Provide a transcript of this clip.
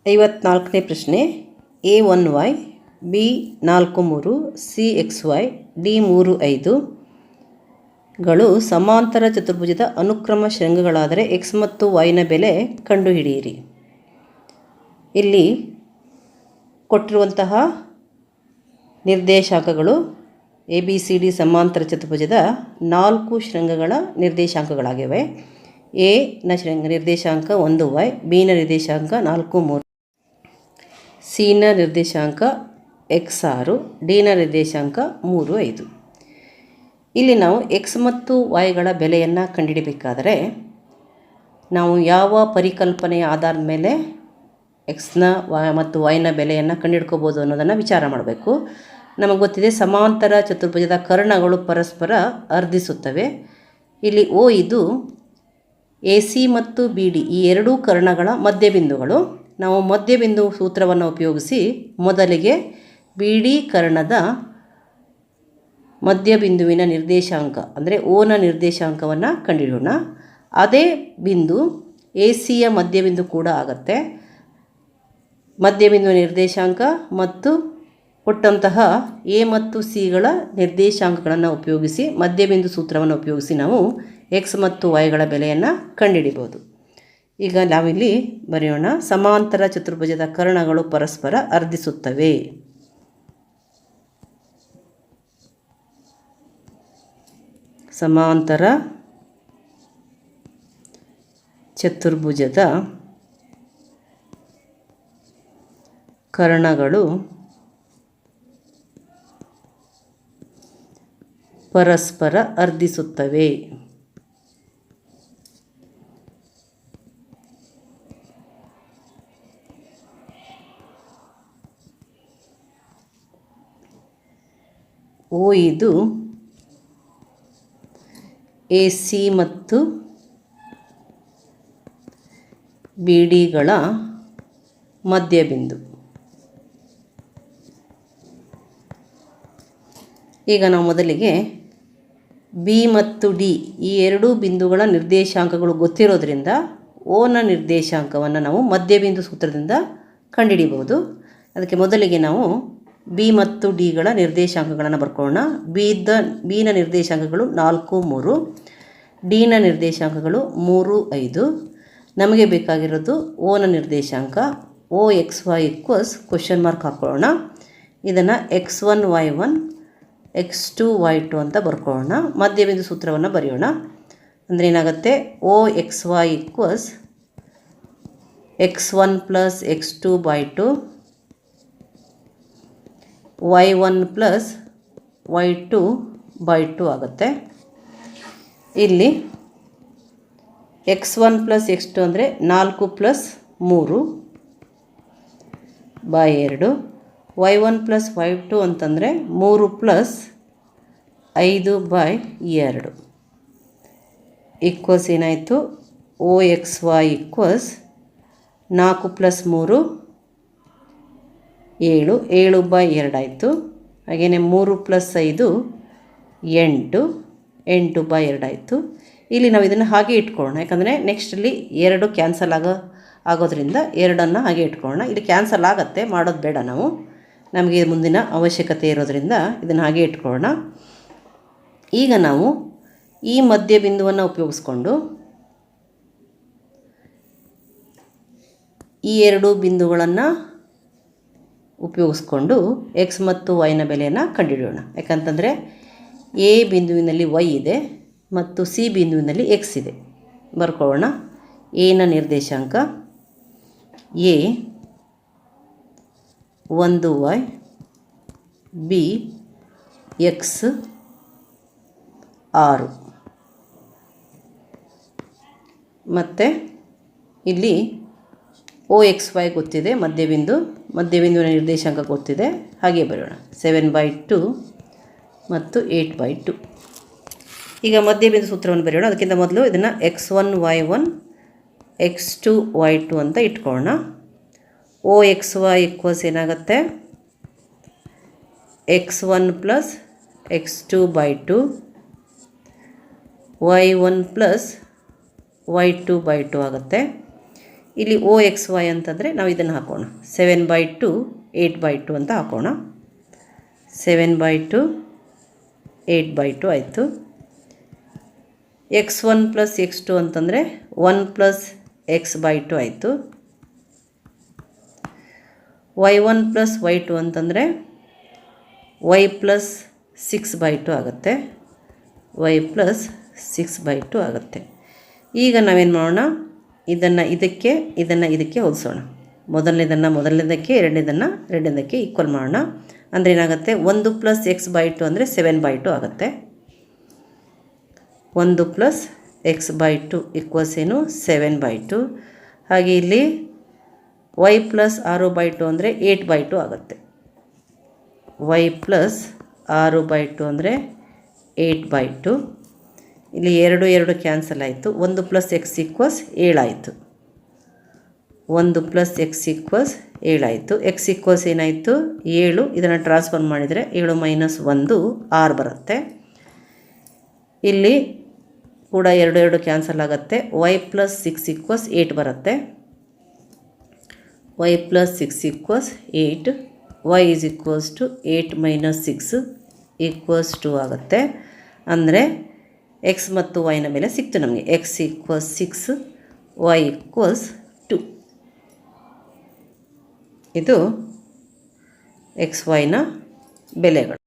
54ನೇ ಪ್ರಶ್ನೆ. A1y B43 CXy D35 ಗಳು ಸಮಾಂತರ ಚತುರ್ಭುಜದ ಅನುಕ್ರಮ ಶೃಂಗಗಳಾದರೆ x ಮತ್ತು yನ ಬೆಲೆ ಕಂಡುಹಿಡಿಯಿರಿ. ಇಲ್ಲಿ ಕೊಟ್ಟಿರುವಂತಹ ನಿರ್ದೇಶಾಂಕಗಳು ABCD ಸಮಾಂತರ ಚತುರ್ಭುಜದ 4 ಶೃಂಗಗಳ ನಿರ್ದೇಶಾಂಕಗಳಾಗಿವೆ. ಎ ನ ನಿರ್ದೇಶಾಂಕ 1y, ಬಿ ನ ನಿರ್ದೇಶಾಂಕ 4 3, ಸಿ ನ ನಿರ್ದೇಶಾಂಕ x6, ಡಿ ನ ನಿರ್ದೇಶಾಂಕ 3 5. ಇಲ್ಲಿ ನಾವು x ಮತ್ತು yಗಳ ಬೆಲೆಯನ್ನು ಕಂಡುಹಿಡಬೇಕಾದರೆ ನಾವು ಯಾವ ಪರಿಕಲ್ಪನೆಯ ಆಧಾರದ ಮೇಲೆ ಎಕ್ಸ್ನ ಮತ್ತು ವೈನ ಬೆಲೆಯನ್ನು ಕಂಡುಹಿಡ್ಕೋಬೋದು ಅನ್ನೋದನ್ನು ವಿಚಾರ ಮಾಡಬೇಕು. ನಮಗೆ ಗೊತ್ತಿದೆ, ಸಮಾಂತರ ಚತುರ್ಭುಜದ ಕರ್ಣಗಳು ಪರಸ್ಪರ ಅರ್ಧಿಸುತ್ತವೆ. ಇಲ್ಲಿ O ಇದು AC ಮತ್ತು BD ಈ ಎರಡೂ ಕರ್ಣಗಳ ಮಧ್ಯಬಿಂದುಗಳು. ನಾವು ಮಧ್ಯಬಿಂದು ಸೂತ್ರವನ್ನು ಉಪಯೋಗಿಸಿ ಮೊದಲಿಗೆ BD ಕರ್ಣದ ಮಧ್ಯಬಿಂದುವಿನ ನಿರ್ದೇಶಾಂಕ ಅಂದರೆ ಓನ ನಿರ್ದೇಶಾಂಕವನ್ನು ಕಂಡುಹಿಡಿಯೋಣ. ಅದೇ ಬಿಂದು ACಯ ಮಧ್ಯಬಿಂದು ಕೂಡ ಆಗುತ್ತೆ. ಮಧ್ಯಬಿಂದುವಿನ ನಿರ್ದೇಶಾಂಕ ಮತ್ತು ಕೊಟ್ಟಂತಹ ಎ ಮತ್ತು ಸಿಗಳ ನಿರ್ದೇಶಾಂಕಗಳನ್ನು ಉಪಯೋಗಿಸಿ ಮಧ್ಯಬಿಂದು ಸೂತ್ರವನ್ನು ಉಪಯೋಗಿಸಿ ನಾವು ಎಕ್ಸ್ ಮತ್ತು ವೈಗಳ ಬೆಲೆಯನ್ನು ಕಂಡುಹಿಡಿಬೋದು. ಈಗ ನಾವಿಲ್ಲಿ ಬರೆಯೋಣ, ಸಮಾಂತರ ಚತುರ್ಭುಜದ ಕರ್ಣಗಳು ಪರಸ್ಪರ ಅರ್ಧಿಸುತ್ತವೆ. ಸಮಾಂತರ ಚತುರ್ಭುಜದ ಕರ್ಣಗಳು ಪರಸ್ಪರ ಅರ್ಧಿಸುತ್ತವೆ. ಓ ಇದು AC ಮತ್ತು BDಗಳ ಮಧ್ಯಬಿಂದು. ಈಗ ನಾವು ಮೊದಲಿಗೆ B ಮತ್ತು D ಈ ಎರಡೂ ಬಿಂದುಗಳ ನಿರ್ದೇಶಾಂಕಗಳು ಗೊತ್ತಿರೋದ್ರಿಂದ ಓನ ನಿರ್ದೇಶಾಂಕವನ್ನು ನಾವು ಮಧ್ಯಬಿಂದು ಸೂತ್ರದಿಂದ ಕಂಡುಹಿಡಿಬಹುದು. ಅದಕ್ಕೆ ಮೊದಲಿಗೆ ನಾವು B ಮತ್ತು Dಗಳ ನಿರ್ದೇಶಾಂಕಗಳನ್ನು ಬರ್ಕೊಳ್ಳೋಣ. B ನ ನಿರ್ದೇಶಾಂಕಗಳು 4 3, D ನ ನಿರ್ದೇಶಾಂಕಗಳು 3 5. ನಮಗೆ ಬೇಕಾಗಿರೋದು ಓನ ನಿರ್ದೇಶಾಂಕ OXY ಈಕ್ವಲ್ಸ್ ಕ್ವಶನ್ ಮಾರ್ಕ್ ಹಾಕೊಳ್ಳೋಣ. ಇದನ್ನು x1 y1 x2 y2 ಅಂತ ಬರ್ಕೊಳ್ಳೋಣ. ಮಧ್ಯಬಿಂದು ಸೂತ್ರವನ್ನು ಬರೆಯೋಣ. ಅಂದರೆ ಏನಾಗುತ್ತೆ, OXY equals x1 plus x2 by 2 y1 plus y2 by 2 ಆಗುತ್ತೆ. ಇಲ್ಲಿ x1 ಪ್ಲಸ್ x2 ಅಂದರೆ 4 plus 3 by 2, y1 plus y2 ಅಂತಂದರೆ 3 ಪ್ಲಸ್ 5 by 2 ಈಕ್ವಲ್ಸ್ ಏನಾಯಿತು, OXY ಈಕ್ವಲ್ಸ್ 4 ಪ್ಲಸ್ 3 7, 7 by 2 ಆಯಿತು. ಹಾಗೆಯೇ 3 ಪ್ಲಸ್ 5 8, 8 by 2 ಆಯಿತು. ಇಲ್ಲಿ ನಾವು ಇದನ್ನು ಹಾಗೆ ಇಟ್ಕೊಳ್ಳೋಣ, ಯಾಕಂದರೆ ನೆಕ್ಸ್ಟಲ್ಲಿ 2 ಕ್ಯಾನ್ಸಲ್ ಆಗೋದ್ರಿಂದ 2ಅನ್ನು ಹಾಗೆ ಇಟ್ಕೊಳ್ಳೋಣ. ಇಲ್ಲಿ ಕ್ಯಾನ್ಸಲ್ ಆಗುತ್ತೆ, ಮಾಡೋದು ಬೇಡ ನಾವು, ನಮಗೆ ಮುಂದಿನ ಅವಶ್ಯಕತೆ ಇರೋದರಿಂದ ಇದನ್ನು ಹಾಗೆ ಇಟ್ಕೊಳ್ಳೋಣ. ಈಗ ನಾವು ಈ ಮಧ್ಯಬಿಂದುವನ್ನು ಉಪಯೋಗಿಸ್ಕೊಂಡು ಈ ಎರಡು ಬಿಂದುಗಳನ್ನು ಉಪಯೋಗಿಸ್ಕೊಂಡು ಎಕ್ಸ್ ಮತ್ತು ವೈನ ಬೆಲೆಯನ್ನು ಕಂಡುಹಿಡಿಯೋಣ. ಯಾಕಂತಂದರೆ ಎ ಬಿಂದುವಿನಲ್ಲಿ ವೈ ಇದೆ ಮತ್ತು ಸಿ ಬಿಂದುವಿನಲ್ಲಿ ಎಕ್ಸ್ ಇದೆ. ಬರ್ಕೊಳ್ಳೋಣ. ಎನ ನಿರ್ದೇಶಾಂಕ ಎ 1y, ಬಿ ಎಕ್ಸ್ 6 ಮತ್ತು ಇಲ್ಲಿ OXY ಗೊತ್ತಿದೆ, ಮಧ್ಯಬಿಂದುವಿನ ನಿರ್ದೇಶಾಂಕ ಗೊತ್ತಿದೆ, ಹಾಗೆ ಬರೋಣ. 7 by 2 ಮತ್ತು 8 by 2. ಈಗ ಮಧ್ಯಬಿಂದು ಸೂತ್ರವನ್ನು ಬರೆಯೋಣ. ಅದಕ್ಕಿಂತ ಮೊದಲು ಇದನ್ನು x1 y1 x2 y2 ಅಂತ ಇಟ್ಕೊಳ್ಳೋಣ. OXY ಈಕ್ವಲ್ಸ್ ಏನಾಗುತ್ತೆ, x1 plus x2 by 2 y1 plus y2 by 2 ಆಗುತ್ತೆ. ಇಲ್ಲಿ ಓ ಎಕ್ಸ್ ವೈ ಅಂತಂದರೆ ನಾವು ಇದನ್ನು ಹಾಕೋಣ 7/2 8/2 ಅಂತ ಹಾಕೋಣ. 7/2 8/2 ಆಯಿತು. x1 + x2 ಅಂತಂದರೆ 1 + x/2 ಆಯಿತು. y1 + y2 ಅಂತಂದರೆ y + 6/2 ಆಗುತ್ತೆ. y + 6/2 ಆಗುತ್ತೆ. ಈಗ ನಾವೇನು ಮಾಡೋಣ, ಇದನ್ನು ಇದಕ್ಕೆ ಹೋಲಿಸೋಣ. ಮೊದಲನೇದಕ್ಕೆ ಎರಡನೇದಕ್ಕೆ ಈಕ್ವಲ್ ಮಾಡೋಣ. ಅಂದರೆ ಏನಾಗುತ್ತೆ, 1 + x/2 ಅಂದರೆ 7/2 ಆಗುತ್ತೆ. 1 + x/2 ಏನು 7/2. ಹಾಗೆ ಇಲ್ಲಿ y + 6/2 ಅಂದರೆ 8/2 ಆಗುತ್ತೆ. y + 6/2 ಅಂದರೆ 8/2. ಇಲ್ಲಿ 2 ಕ್ಯಾನ್ಸಲ್ ಆಯಿತು. 1 + x = 7 ಆಯಿತು. 1 + x = 7 ಆಯಿತು. x = ಏನಾಯಿತು 7. ಇದನ್ನು ಟ್ರಾನ್ಸ್ಫರ್ ಮಾಡಿದರೆ 7 - 1 6 ಬರುತ್ತೆ. ಇಲ್ಲಿ ಕೂಡ 2 ಕ್ಯಾನ್ಸಲ್ ಆಗುತ್ತೆ. y + 6 = 8 ಬರುತ್ತೆ. y + 6 = 8. y = 8 - 6 = 2 ಆಗುತ್ತೆ. ಅಂದರೆ x ಮತ್ತು y ನ ಬೆಲೆ ಸಿಕ್ತು ನಮಗೆ. x = 6, y = 2. ಇದು x y ನ ಬೆಲೆಗಳು.